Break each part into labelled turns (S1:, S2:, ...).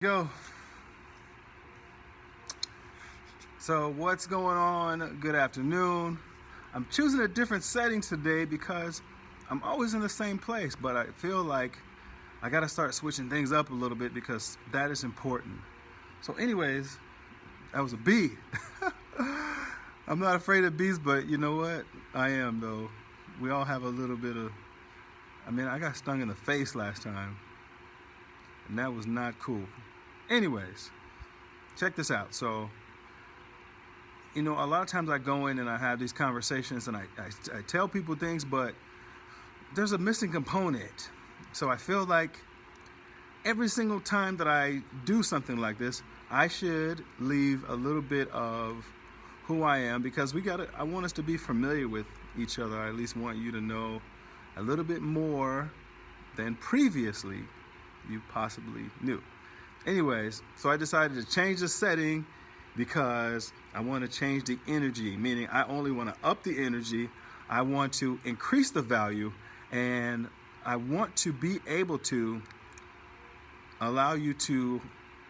S1: Go. So what's going on? Good afternoon. I'm choosing a different setting today because I'm always in the same place, but I feel like I got to start switching things up a little bit because that is important. So anyways, that was a bee. I'm not afraid of bees, but you know what? I am though. We all have a little bit of, I got stung in the face last time and that was not cool. Anyways, check this out. So, a lot of times I go in and I have these conversations and I tell people things, but there's a missing component. So I feel like every single time that I do something like this, I should leave a little bit of who I am because I want us to be familiar with each other. I at least want you to know a little bit more than previously you possibly knew. Anyways, so I decided to change the setting because I want to change the energy, meaning I only want to up the energy. I want to increase the value, and I want to be able to allow you to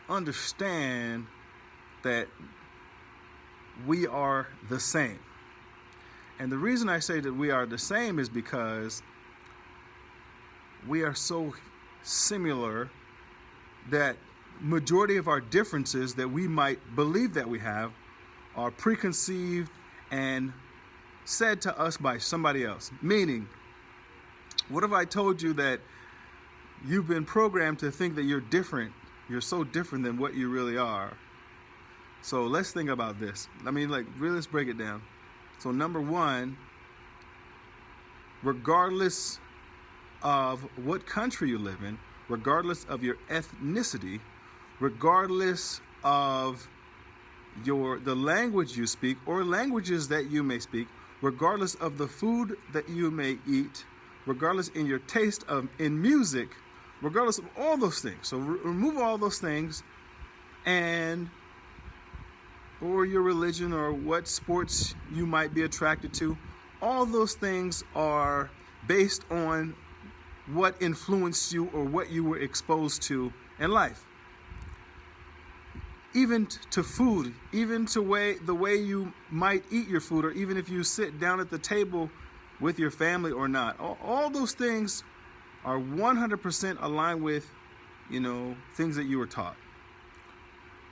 S1: understand that we are the same. And the reason I say that we are the same is because we are so similar that majority of our differences that we might believe that we have are preconceived and said to us by somebody else. Meaning, what if I told you that you've been programmed to think that you're different? You're so different than what you really are. So let's think about this. Really, let's break it down. So number one, regardless of what country you live in, regardless of your ethnicity, regardless of the language you speak or languages that you may speak, regardless of the food that you may eat, regardless in your taste in music, regardless of all those things. So remove all those things or your religion or what sports you might be attracted to. All those things are based on what influenced you or what you were exposed to in life. Even to food, even to the way you might eat your food, or even if you sit down at the table with your family or not. All those things are 100% aligned with, things that you were taught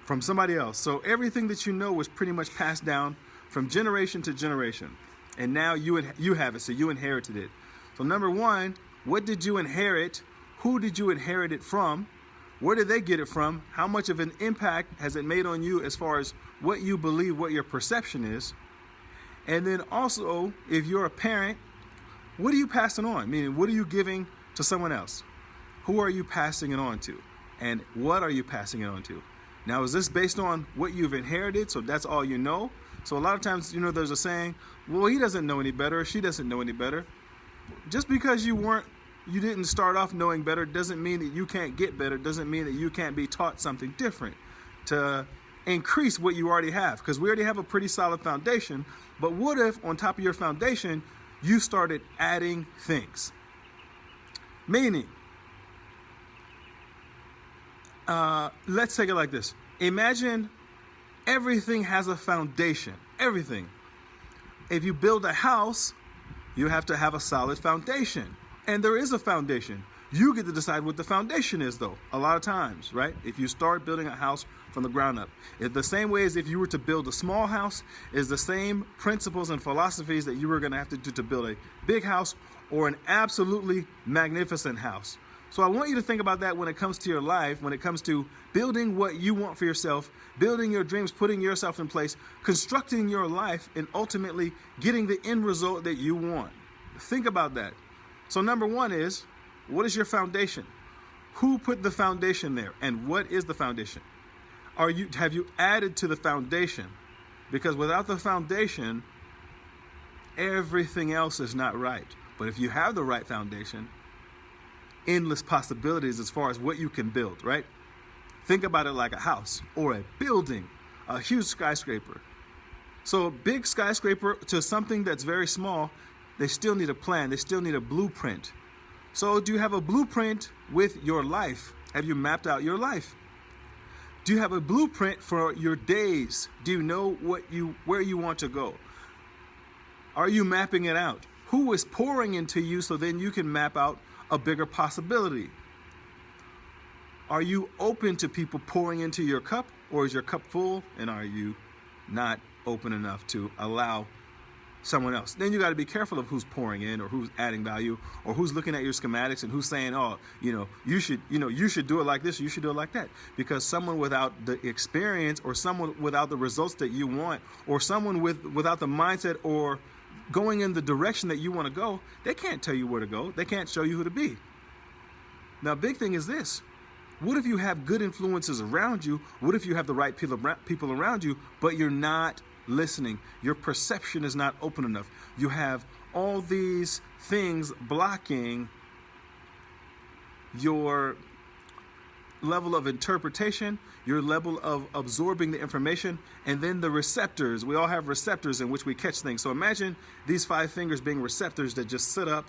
S1: from somebody else. So everything that you know was pretty much passed down from generation to generation. And now you have it, so you inherited it. So number one, what did you inherit? Who did you inherit it from? Where did they get it from? How much of an impact has it made on you as far as what you believe, what your perception is? And then also, if you're a parent, what are you passing on? Meaning, what are you giving to someone else? Who are you passing it on to? And what are you passing it on to? Now, is this based on what you've inherited? So that's all you know? So a lot of times, there's a saying, well, he doesn't know any better, or she doesn't know any better. Just because you didn't start off knowing better doesn't mean that you can't get better, doesn't mean that you can't be taught something different to increase what you already have, because we already have a pretty solid foundation. But what if on top of your foundation, you started adding things? Meaning, let's take it like this. Imagine everything has a foundation, everything. If you build a house, you have to have a solid foundation. And there is a foundation. You get to decide what the foundation is, though, a lot of times, right? If you start building a house from the ground up. It's the same way as if you were to build a small house, is the same principles and philosophies that you were going to have to do to build a big house or an absolutely magnificent house. So I want you to think about that when it comes to your life, when it comes to building what you want for yourself, building your dreams, putting yourself in place, constructing your life, and ultimately getting the end result that you want. Think about that. So number one is, what is your foundation? Who put the foundation there? And what is the foundation? Have you added to the foundation? Because without the foundation, everything else is not right. But if you have the right foundation, endless possibilities as far as what you can build, right? Think about it like a house or a building, a huge skyscraper. So a big skyscraper to something that's very small, they still need a plan. They still need a blueprint. So do you have a blueprint with your life? Have you mapped out your life? Do you have a blueprint for your days? Do you know where you want to go? Are you mapping it out? Who is pouring into you so then you can map out a bigger possibility? Are you open to people pouring into your cup, or is your cup full, and are you not open enough to allow someone else? Then you got to be careful of who's pouring in, or who's adding value, or who's looking at your schematics and who's saying, oh, you should do it like this, you should do it like that. Because someone without the experience, or someone without the results that you want, or someone without the mindset or going in the direction that you want to go, they can't tell you where to go. They can't show you who to be. Now, big thing is this. What if you have good influences around you? What if you have the right people around you, but you're not listening? Your perception is not open enough. You have all these things blocking your level of interpretation, your level of absorbing the information, and then the receptors. We all have receptors in which we catch things. So imagine these 5 fingers being receptors that just sit up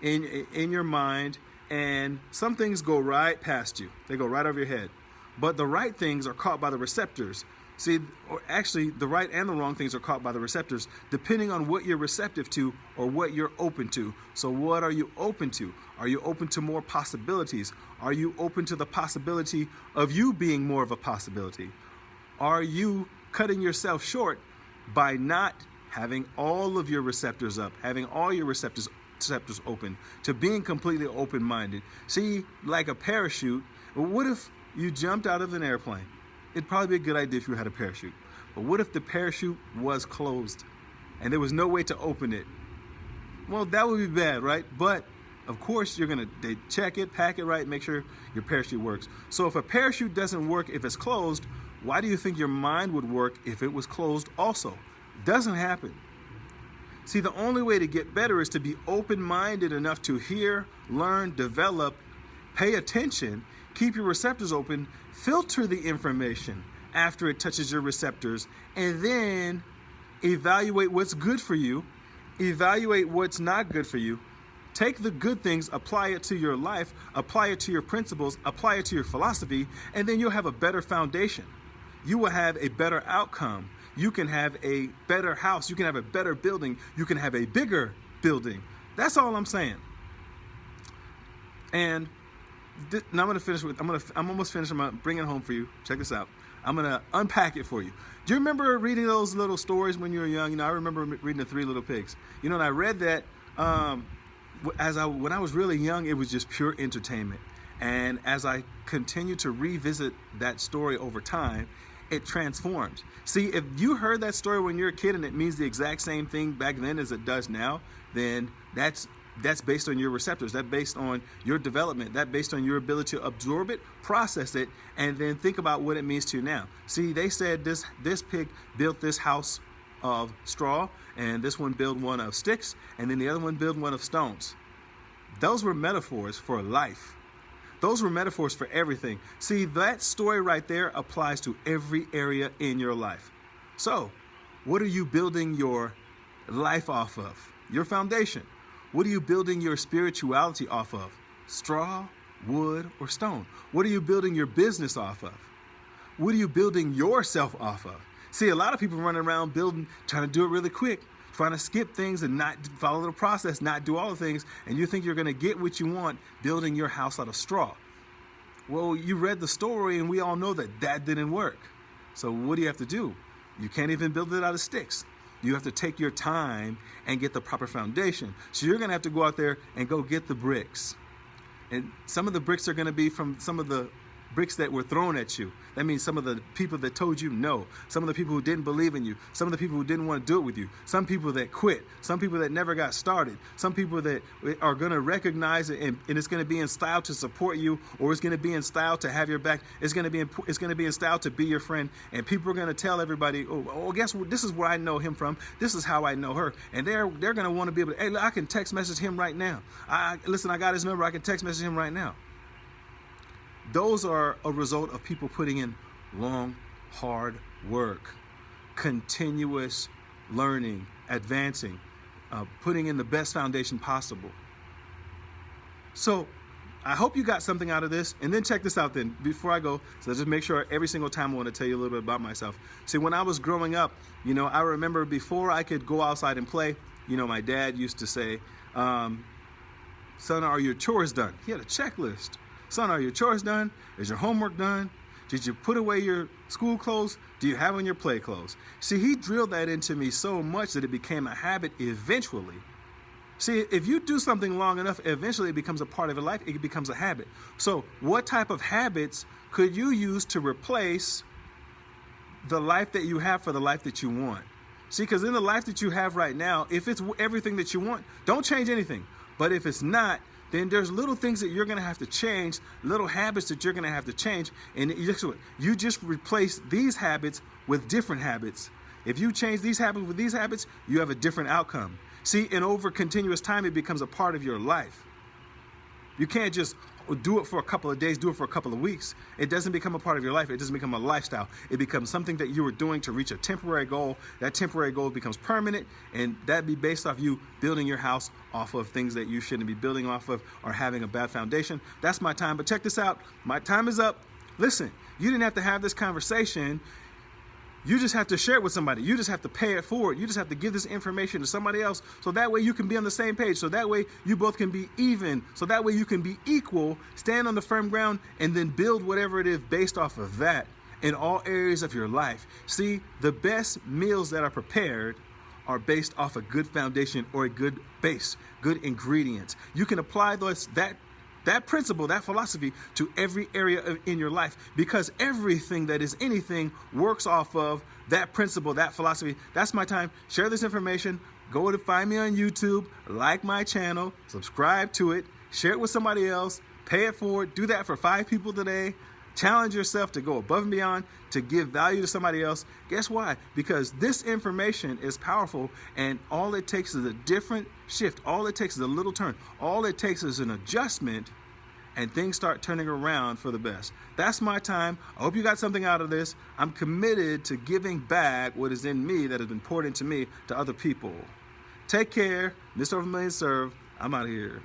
S1: in your mind, and some things go right past you. They go right over your head. But the right things are caught by the receptors. See, or actually, the right and the wrong things are caught by the receptors, depending on what you're receptive to or what you're open to. So what are you open to? Are you open to more possibilities? Are you open to the possibility of you being more of a possibility? Are you cutting yourself short by not having all of your receptors up, having all your receptors open, to being completely open-minded? See, like a parachute, what if you jumped out of an airplane? It'd probably be a good idea if you had a parachute. But what if the parachute was closed and there was no way to open it? Well, that would be bad, right? But of course, they check it, pack it right, make sure your parachute works. So if a parachute doesn't work if it's closed, why do you think your mind would work if it was closed also? Doesn't happen. See, the only way to get better is to be open-minded enough to hear, learn, develop, pay attention, keep your receptors open, filter the information after it touches your receptors, and then evaluate what's good for you, evaluate what's not good for you. Take the good things, apply it to your life, apply it to your principles, apply it to your philosophy, and then you'll have a better foundation. You will have a better outcome. You can have a better house. You can have a better building. You can have a bigger building. That's all I'm saying. And now I'm going to finish with, I'm almost finished. I'm going to bring it home for you. Check this out. I'm going to unpack it for you. Do you remember reading those little stories when you were young? I remember reading the 3 Little Pigs. And I read that when I was really young, it was just pure entertainment. And as I continue to revisit that story over time, it transforms. See, if you heard that story when you're a kid and it means the exact same thing back then as it does now, then that's based on your receptors. That's based on your development. That's based on your ability to absorb it, process it, and then think about what it means to you now. See, they said this pig built this house of straw, and this one built one of sticks, and then the other one built one of stones. Those were metaphors for life. Those were metaphors for everything. See, that story right there applies to every area in your life. So, what are you building your life off of? Your foundation. What are you building your spirituality off of? Straw, wood, or stone? What are you building your business off of? What are you building yourself off of? See, a lot of people running around trying to do it really quick, trying to skip things and not follow the process, not do all the things, and you think you're going to get what you want building your house out of straw. Well, you read the story, and we all know that didn't work. So what do you have to do? You can't even build it out of sticks. You have to take your time and get the proper foundation. So you're going to have to go out there and go get the bricks. And some of the bricks are going to be from some of the bricks that were thrown at you. That means some of the people that told you no, some of the people who didn't believe in you, some of the people who didn't want to do it with you, some people that quit, some people that never got started, some people that are going to recognize it, and it's going to be in style to support you, or it's going to be in style to have your back. It's going to be in style to be your friend, and people are going to tell everybody, oh, guess what? This is where I know him from. This is how I know her, and they're going to want to be able to. Hey, I can text message him right now. Listen, I got his number. I can text message him right now. Those are a result of people putting in long, hard work, continuous learning, advancing, putting in the best foundation possible. So I hope you got something out of this. And then check this out then, before I go. So just make sure every single time I want to tell you a little bit about myself. See, when I was growing up, I remember before I could go outside and play, my dad used to say, son, are your chores done? He had a checklist. Son, are your chores done? Is your homework done? Did you put away your school clothes? Do you have on your play clothes? See, he drilled that into me so much that it became a habit eventually. See, if you do something long enough, eventually it becomes a part of your life. It becomes a habit. So what type of habits could you use to replace the life that you have for the life that you want? See, because in the life that you have right now, if it's everything that you want, don't change anything. But if it's not, then there's little things that you're going to have to change, little habits that you're going to have to change. And you just replace these habits with different habits. If you change these habits with these habits, you have a different outcome. See, and over continuous time, it becomes a part of your life. You can't just do it for a couple of days, do it for a couple of weeks. It doesn't become a part of your life. It doesn't become a lifestyle. It becomes something that you were doing to reach a temporary goal. That temporary goal becomes permanent, and that'd be based off you building your house off of things that you shouldn't be building off of or having a bad foundation. That's my time. But check this out. My time is up. Listen, you didn't have to have this conversation. You just have to share it with somebody. You just have to pay it forward. You just have to give this information to somebody else, so that way you can be on the same page. So that way you both can be even. So that way you can be equal, stand on the firm ground, and then build whatever it is based off of that in all areas of your life. See, the best meals that are prepared are based off a good foundation or a good base, good ingredients. You can apply that principle, that philosophy to every area in your life, because everything that is anything works off of that principle, that philosophy. That's my time. Share this information. Go to find me on YouTube, like my channel, subscribe to it, share it with somebody else, pay it forward. Do that for 5 people today. Challenge yourself to go above and beyond, to give value to somebody else. Guess why? Because this information is powerful, and all it takes is a different shift. All it takes is a little turn. All it takes is an adjustment, and things start turning around for the best. That's my time. I hope you got something out of this. I'm committed to giving back what is in me that has been poured into me to other people. Take care. Mr. Overmillion Serve. I'm out of here.